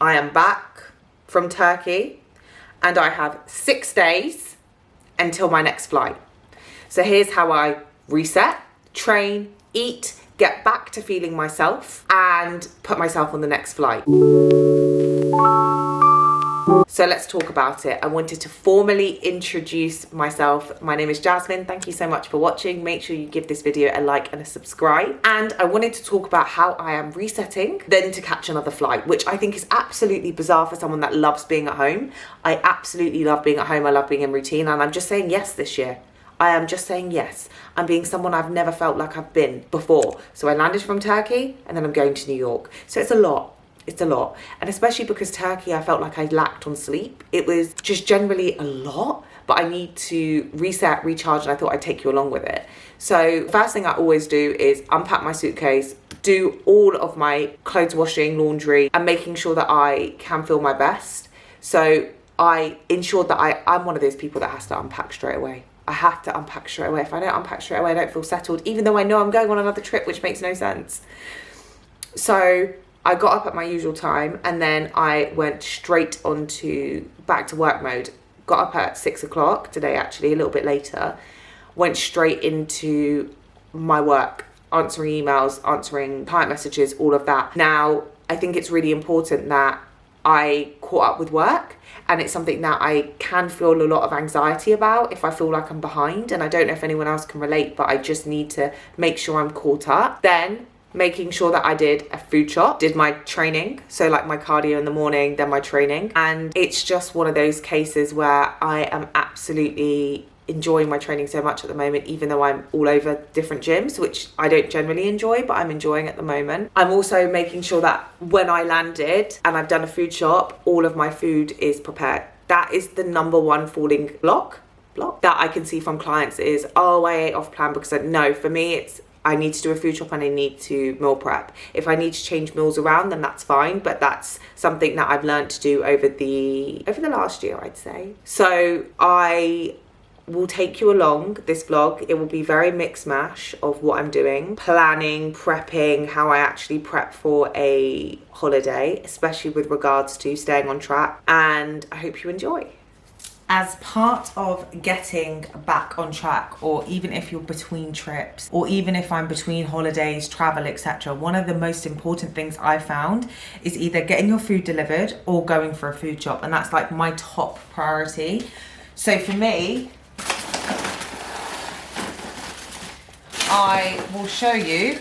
I am back from Turkey and I have 6 days until my next flight. So here's how I reset, train, eat, get back to feeling myself and put myself on the next flight. So let's talk about it. I wanted to formally introduce myself. My name is Jasmine. Thank you so much for watching. Make sure you give this video a like and a subscribe. And I wanted to talk about how I am resetting, then to catch another flight, which I think is absolutely bizarre for someone that loves being at home. I absolutely love being at home. I love being in routine. And I'm just saying yes this year. I am just saying yes. I'm being someone I've never felt like I've been before. So I landed from Turkey and then I'm going to New York. So it's a lot. It's a lot. And especially because Turkey, I felt like I lacked on sleep. It was just generally a lot, but I need to reset, recharge, and I thought I'd take you along with it. So first thing I always do is unpack my suitcase, do all of my clothes washing, laundry, and making sure that I can feel my best. So I ensured that I'm one of those people that has to unpack straight away. I have to unpack straight away. If I don't unpack straight away, I don't feel settled, even though I know I'm going on another trip, which makes no sense. So I got up at my usual time and then I went straight back to work mode. Got up at 6 o'clock today, actually, a little bit later. Went straight into my work, answering emails, answering client messages, all of that. Now, I think it's really important that I caught up with work, and it's something that I can feel a lot of anxiety about if I feel like I'm behind. And I don't know if anyone else can relate, but I just need to make sure I'm caught up. Then making sure that I did a food shop, did my training, so like my cardio in the morning, then my training. And it's just one of those cases where I am absolutely enjoying my training so much at the moment, even though I'm all over different gyms, which I don't generally enjoy, but I'm enjoying at the moment. I'm also making sure that when I landed and I've done a food shop, all of my food is prepared. That is the number one falling block that I can see from clients is, oh, I ate off plan because no, for me, it's I need to do a food shop and I need to meal prep. If I need to change meals around, then that's fine. But that's something that I've learned to do over the last year, I'd say. So I will take you along this vlog. It will be very mix mash of what I'm doing, planning, prepping, how I actually prep for a holiday, especially with regards to staying on track. And I hope you enjoy. As part of getting back on track, or even if you're between trips, or even if I'm between holidays, travel, etc., one of the most important things I found is either getting your food delivered or going for a food shop. And that's like my top priority. So for me, I will show you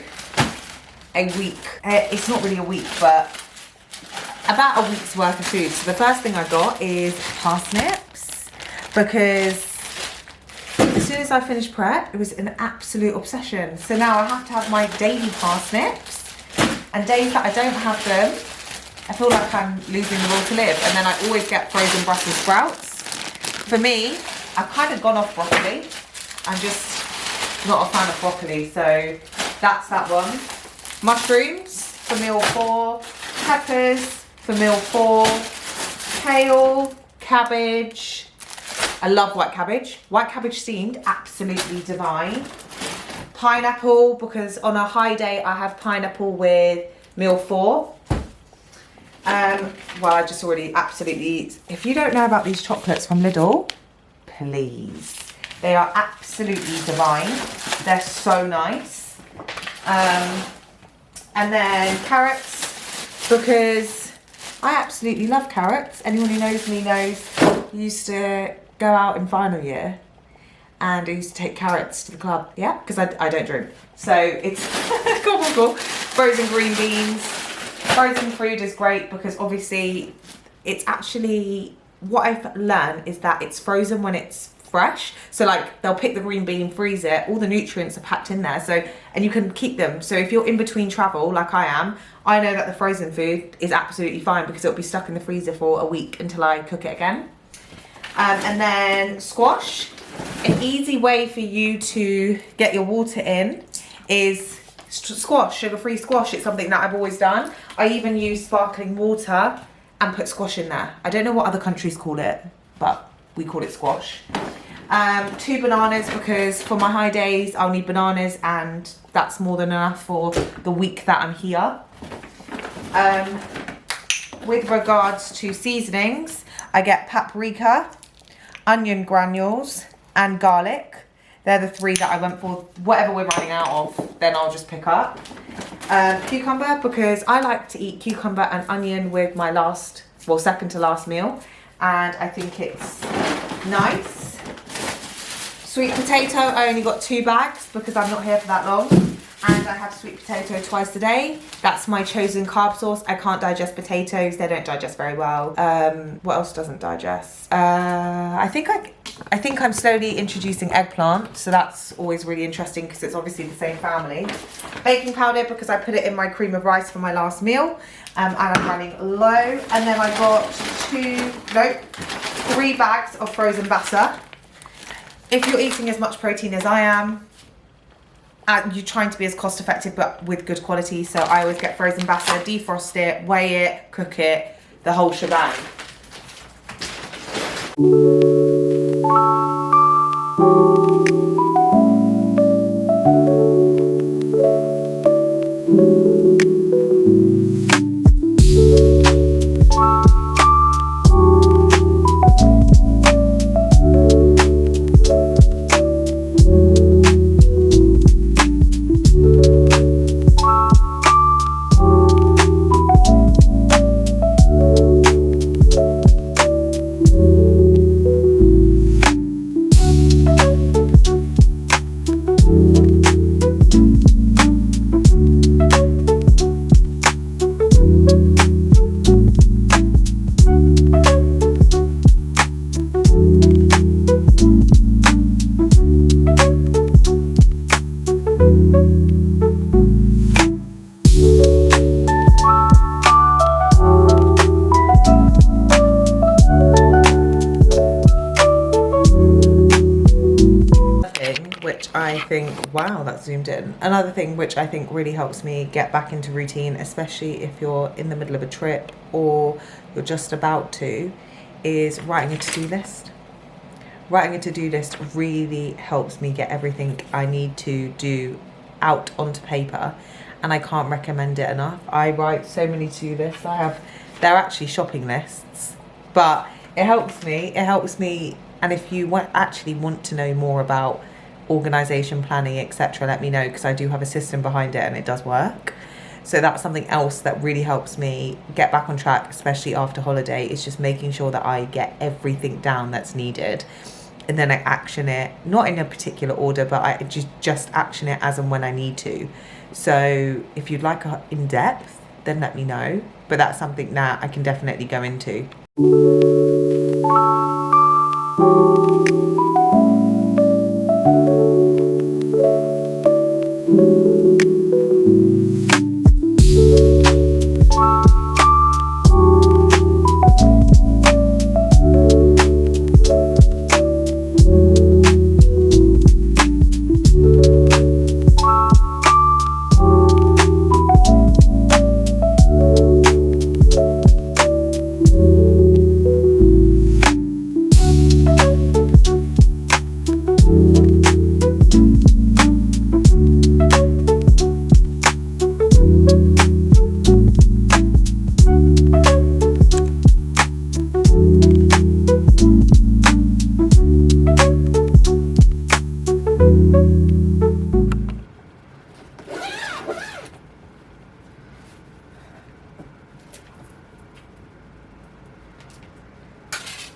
a week. It's not really a week, but about a week's worth of food. So the first thing I got is parsnips, because as soon as I finished prep, it was an absolute obsession. So now I have to have my daily parsnips, and days that I don't have them, I feel like I'm losing the will to live. And then I always get frozen Brussels sprouts. For me, I've kind of gone off broccoli. I'm just not a fan of broccoli, so that's that one. Mushrooms for meal 4, peppers for meal 4, kale, cabbage. I love white cabbage. White cabbage steamed, absolutely divine. Pineapple, because on a high day I have pineapple with meal 4. Well, I just already absolutely, if you don't know about these chocolates from Lidl, please. They are absolutely divine. They're so nice. And then carrots, because I absolutely love carrots. Anyone who knows me knows I used to go out in final year and I used to take carrots to the club. Yeah, because I don't drink. So it's cool. Frozen green beans. Frozen food is great because obviously it's actually, what I've learned is that it's frozen when it's fresh. So like they'll pick the green bean, freeze it, all the nutrients are packed in there, so, and you can keep them. So if you're in between travel like I am, I know that the frozen food is absolutely fine because it'll be stuck in the freezer for a week until I cook it again. And then squash. An easy way for you to get your water in is squash, sugar-free squash. It's something that I've always done. I even use sparkling water and put squash in there. I don't know what other countries call it, but we call it squash. 2 bananas, because for my high days I'll need bananas, and that's more than enough for the week that I'm here. with regards to seasonings, I get paprika, onion granules, and garlic. They're the three that I went for. Whatever we're running out of, then I'll just pick up. Cucumber, because I like to eat cucumber and onion with my second to last meal. And I think it's nice. Sweet potato, I only got 2 bags because I'm not here for that long. And I have sweet potato twice a day. That's my chosen carb source. I can't digest potatoes. They don't digest very well. What else doesn't digest? I think I'm slowly introducing eggplant. So that's always really interesting because it's obviously the same family. Baking powder, because I put it in my cream of rice for my last meal. And I'm running low. And then I got 3 bags of frozen batter. If you're eating as much protein as I am, you're trying to be as cost effective but with good quality, so I always get frozen batter, defrost it, weigh it, cook it, the whole shebang. Wow, that zoomed in. Another thing which I think really helps me get back into routine, especially if you're in the middle of a trip or you're just about to, is writing a to-do list. Writing a to-do list really helps me get everything I need to do out onto paper, and I can't recommend it enough. I write so many to-do lists. They're actually shopping lists, but it helps me. And if you actually want to know more about organisation, planning, etc., let me know, because I do have a system behind it and it does work. So that's something else that really helps me get back on track, especially after holiday. It's just making sure that I get everything down that's needed, and then I action it, not in a particular order, but I just action it as and when I need to. So if you'd like a in-depth, then let me know, but that's something that I can definitely go into.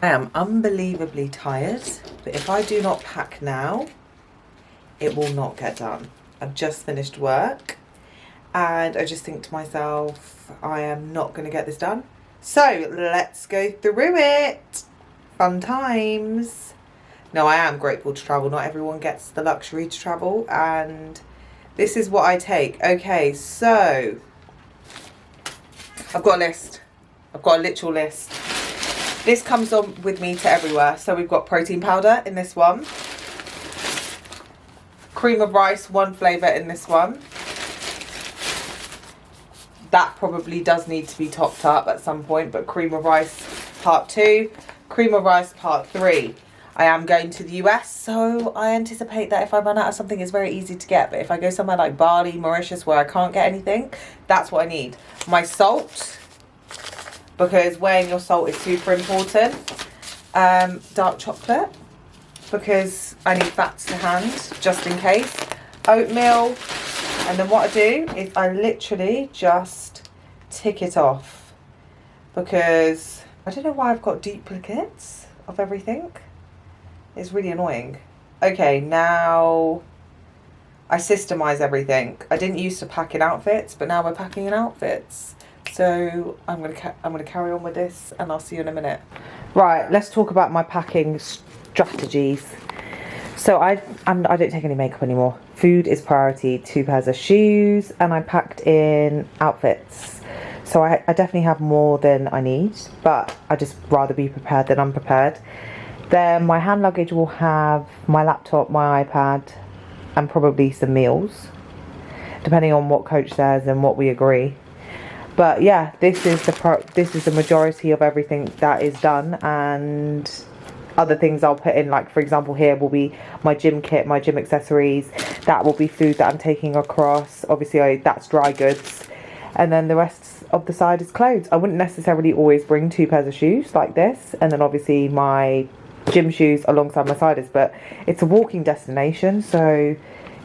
I am unbelievably tired, but if I do not pack now, it will not get done. I've just finished work and I just think to myself, I am not going to get this done. So let's go through it. Fun times. No, I am grateful to travel. Not everyone gets the luxury to travel, and this is what I take. Okay, so I've got a list. I've got a literal list. This comes on with me to everywhere. So we've got protein powder in this one. Cream of rice, one flavour in this one. That probably does need to be topped up at some point, but cream of rice part 2, cream of rice part 3. I am going to the US, so I anticipate that if I run out of something, it's very easy to get. But if I go somewhere like Bali, Mauritius, where I can't get anything, that's what I need. My salt, because weighing your salt is super important. Dark chocolate, because I need fats to hand, just in case. Oatmeal. And then what I do is I literally just tick it off, because I don't know why I've got duplicates of everything. It's really annoying. Okay, now I systemize everything. I didn't used to pack in outfits, but now we're packing in outfits. So I'm gonna carry on with this, and I'll see you in a minute. Right, let's talk about my packing strategies. So I don't take any makeup anymore. Food is priority. 2 pairs of shoes, and I packed in outfits. So I definitely have more than I need, but I just rather be prepared than unprepared. Then my hand luggage will have my laptop, my iPad, and probably some meals, depending on what coach says and what we agree. But yeah, this is the majority of everything that is done, and other things I'll put in, like for example here will be my gym kit, my gym accessories. That will be food that I'm taking across. Obviously that's dry goods, and then the rest of the side is clothes. I wouldn't necessarily always bring 2 pairs of shoes like this, and then obviously my gym shoes alongside my siders, but it's a walking destination, so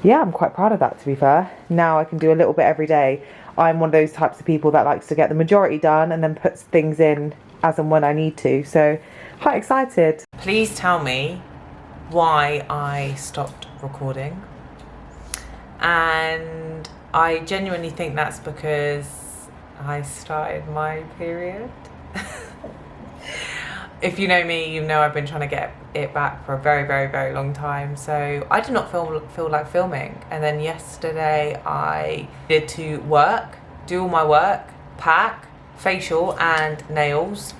yeah, I'm quite proud of that, to be fair. Now I can do a little bit every day. I'm one of those types of people that likes to get the majority done and then puts things in as and when I need to, so quite excited. Please tell me why I stopped recording, and I genuinely think that's because I started my period. If you know me, you know I've been trying to get it back for a very, very, very long time. So I did not feel like filming. And then yesterday I did to do all my work, pack, facial and nails.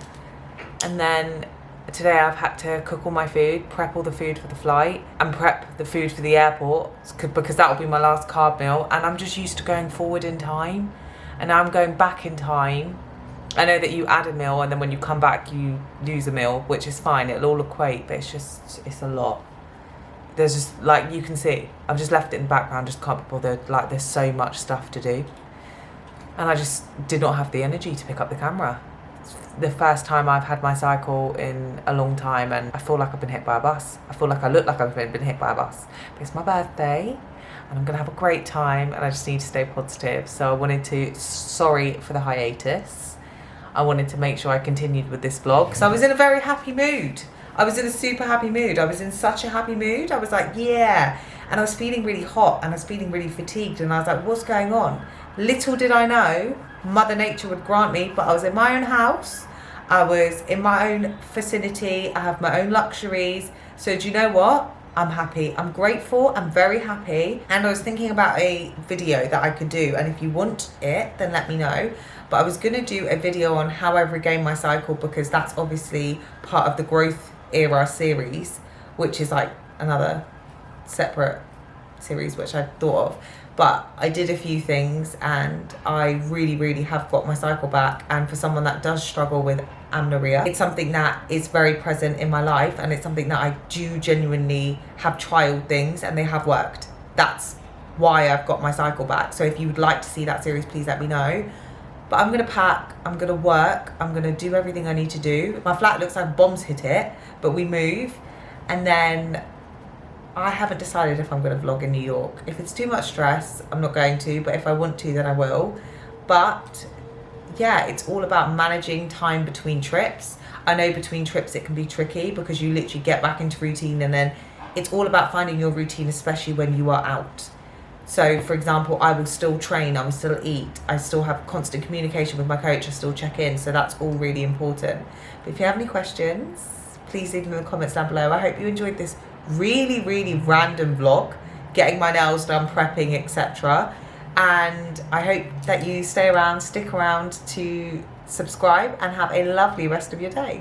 And then today I've had to cook all my food, prep all the food for the flight, and prep the food for the airport, because that will be my last carb meal. And I'm just used to going forward in time, and now I'm going back in time. I know that you add a meal and then when you come back you lose a meal, which is fine, it'll all equate, but it's a lot. There's just, like you can see, I've just left it in the background, just can't be bothered, like there's so much stuff to do. And I just did not have the energy to pick up the camera. It's the first time I've had my cycle in a long time, and I feel like I've been hit by a bus. I feel like I look like I've been hit by a bus. But it's my birthday, and I'm gonna have a great time, and I just need to stay positive. So I wanted to, sorry for the hiatus. I wanted to make sure I continued with this vlog because I was in a very happy mood. I was in a super happy mood. I was in such a happy mood. I was like, yeah. And I was feeling really hot and I was feeling really fatigued, and I was like, what's going on? Little did I know Mother Nature would grant me, but I was in my own house. I was in my own vicinity. I have my own luxuries. So do you know what? I'm happy. I'm grateful. I'm very happy. And I was thinking about a video that I could do. And if you want it, then let me know. But I was going to do a video on how I regained my cycle, because that's obviously part of the growth era series, which is like another separate series which I thought of. But I did a few things and I really, really have got my cycle back. And for someone that does struggle with amenorrhea, it's something that is very present in my life, and it's something that I do genuinely have trialed things and they have worked. That's why I've got my cycle back. So if you would like to see that series, please let me know. But I'm gonna pack, I'm gonna work, I'm gonna do everything I need to do. My flat looks like bombs hit it, but we move. And then I haven't decided if I'm gonna vlog in New York. If it's too much stress, I'm not going to, but if I want to, then I will. But yeah, it's all about managing time between trips. I know between trips it can be tricky because you literally get back into routine, and then it's all about finding your routine, especially when you are out. So for example, I will still train, I will still eat, I still have constant communication with my coach, I still check in, so that's all really important. But if you have any questions, please leave them in the comments down below. I hope you enjoyed this really, really random vlog, getting my nails done, prepping, etc. And I hope that you stay around, stick around to subscribe, and have a lovely rest of your day.